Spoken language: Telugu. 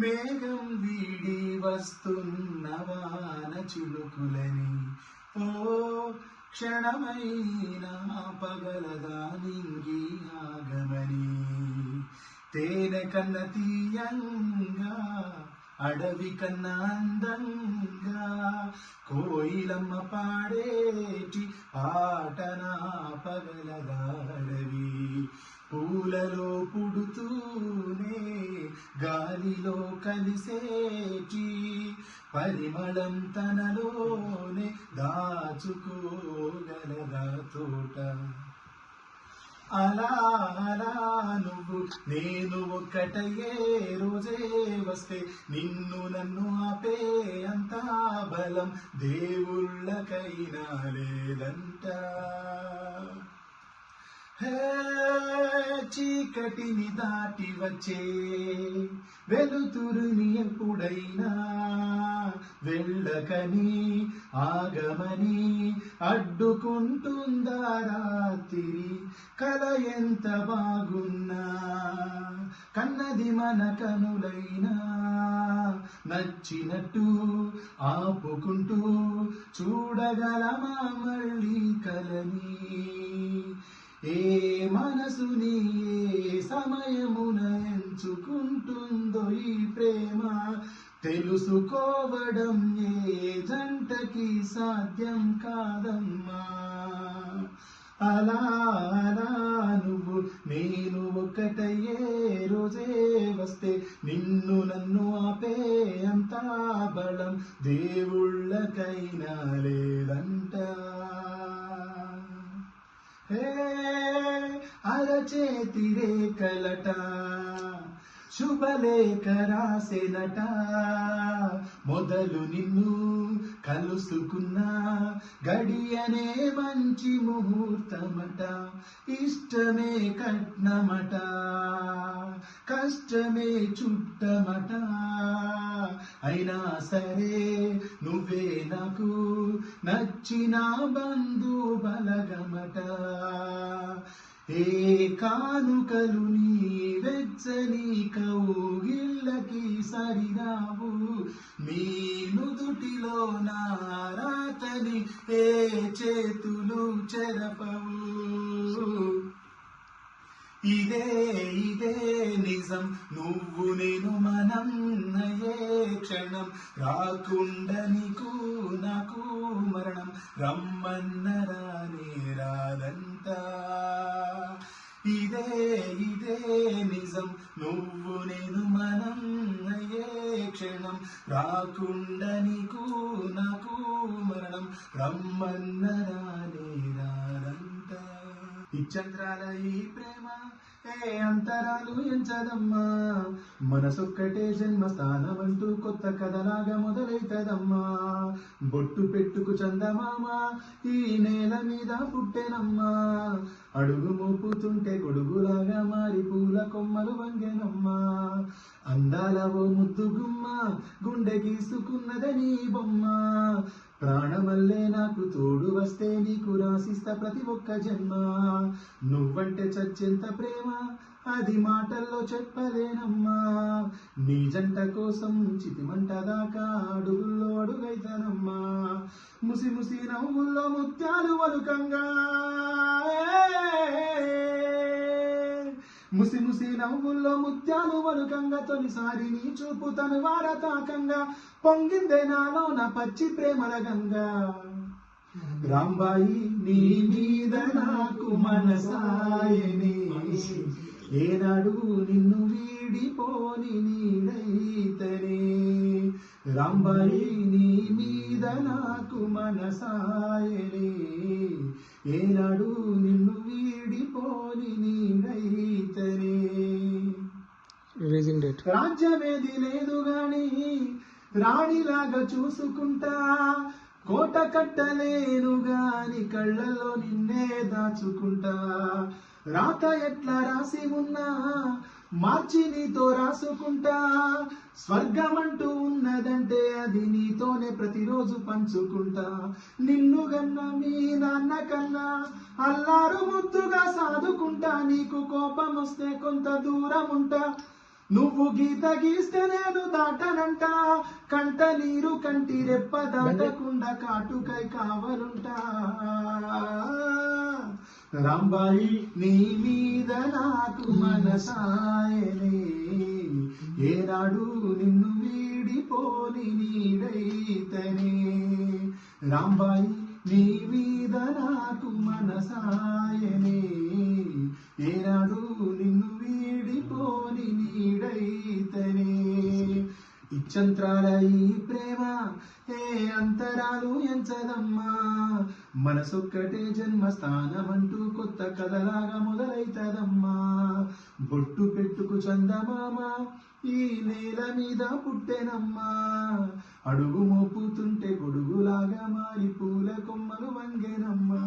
మేఘం వీడి వస్తున్న వాన చిలుకులని ఓ క్షణమైనా పగలదా నింగి ఆగమని తేనె కన్న తీయంగా అడవి కన్నా అందంగా కోయిలమ్మ పాడేటి పాటనా పగలదా అడవి పూలలో పుడుతూనే గాలిలో కలిసేటి పరిమళం తనలోనే దాచుకోగలదా తోట అలా అలా నువ్వు నేను ఒక్కటయ్యే రోజే వస్తే నిన్ను నన్ను ఆపే అంతా బలం దేవుళ్ళకైనా లేదంట. చీకటిని దాటి వచ్చే వెలుతురుని ఎప్పుడైనా వెళ్ళకని ఆగమని అడ్డుకుంటుందా రాత్రి కల ఎంత బాగున్నా కన్నది మన కనులైనా నచ్చినట్టు ఆపుకుంటూ చూడగలమా మళ్ళీ కలని ఏ మనసుని ఏ సమయమున ఎంచుకుంటుందో ఈ ప్రేమ తెలుసుకోవడం ఏ జంటకి సాధ్యం కాదమ్మా. అలా అలా నువ్వు నేను ఒక్కటయ్యే రోజే వస్తే నిన్ను నన్ను ఆపే అంతా బలం దేవుళ్ళకైనా లేదంట. అరచేతి రేఖలట శుభలేఖ రాసెనట మొదలు నిన్ను కలుసుకున్న గడియనే మంచి ముహూర్తమట ఇష్టమే కట్నమట కష్టమే చుట్టమట అయినా సరే నువ్వే నాకు నచ్చిన బంధు బలగమట ఏ కానుకలు నీ వెచ్చని కౌగిళ్ళకి సరిరావు నీ నుదుటిలో నా రాతని ఏ చేతులు చెరపవు ఇదే ఇదే నిజం నువ్వు నేను మనం అయ్యే క్షణం రాకుండా నీకు నాకు మరణం రమ్మన్న రానే రాదంట. ఇదే ఇదే నిజం నువ్వు నేను మనం అయ్యే క్షణం రాకుండా నీకు నాకు మరణం రమ్మన్న రానే రాదంట. ఇచ్చంద్రాల ఈ ప్రేమ ఏ అంతరాలు ఎంచదమ్మా మనసొక్కటే జన్మస్థానం అంటూ కొత్త కథలాగా మొదలైతదమ్మా. బొట్టు పెట్టుకు చందమామ ఈ నేల మీద పుట్టెనమ్మా అడుగు మోపుతుంటే గొడుగులాగా మారి పూల కొమ్మలు వంగెనమ్మా. అందాల ఓ ముద్దు గుమ్మ గుండె గీసుకున్నదని బొమ్మ ప్రాణమల్లే నాకు తోడు వస్తే నీకు రాసిస్తా ప్రతి ఒక్క జన్మ. నువ్వంటే చచ్చెంత ప్రేమ అది మాటల్లో చెప్పలేనమ్మా నీ జంట కోసం చితిమంట దాకా అడుగుల్లో అడుగైతానమ్మా. ముసి ముసి నవ్వుల్లో ముత్యాలు వలుకంగా ముసి ముసి నవ్వుల్లో ముత్యాలు వలుకంగా తొలిసారి నీ చూపు తను వారతాకంగా పొంగిందే నాలో నా పచ్చి ప్రేమల గంగా. రాంబాయి నీ మీద నాకు మనసాయని ఏనాడు నిన్ను వీడిపోని నీడైతనే. రాంబాయి నీ మీద నాకు మనసాయని ఏనాడు నిన్ను వీడిపోని నీడైతనే. రాజ్యమేది లేదు గాని రాణిలాగా చూసుకుంటా కోట కట్టలేను గాని కళ్ళలో నిన్నే దాచుకుంటా. రాత ఎట్లా రాసి ఉన్నా మార్చి నీతో రాసుకుంటా. స్వర్గమంటూ ఉన్నదంటే అది నీతోనే ప్రతిరోజు పంచుకుంటా. నిన్ను గన్నా మీ నాన్న కన్నా అల్లారు ముద్దుగా సాదుకుంటా. నీకు కోపం వస్తే కొంత దూరం ఉంటా నువ్వు గీత గీస్తే నేను దాటనంట, కంట నీరు కంటి రెప్ప దాటకుండా కాటుకై కావలుంటా. రాంబాయి నీ మీద నాకు మనసాయనే, ఏనాడు నిన్ను వీడిపోని నీడైతనే. రాంబాయి నీ మీద నాకు మనసాయనే, ఏనాడు నిన్ను వీడిపోని నీడైతనే. ఇచ్చంత్రాల ఈ ప్రేమ ఏ అంతరాలు ఎంచదమ్మా, మనసొక్కటే జన్మస్థానమంటూ కొత్త కథలాగా మొదలైతదమ్మా. బొట్టు పెట్టుకు చందమామ ఈ నేల మీద పుట్టెనమ్మా, అడుగు మోపుతుంటే గొడుగులాగా మారి పూల కొమ్మలు వంగెనమ్మా.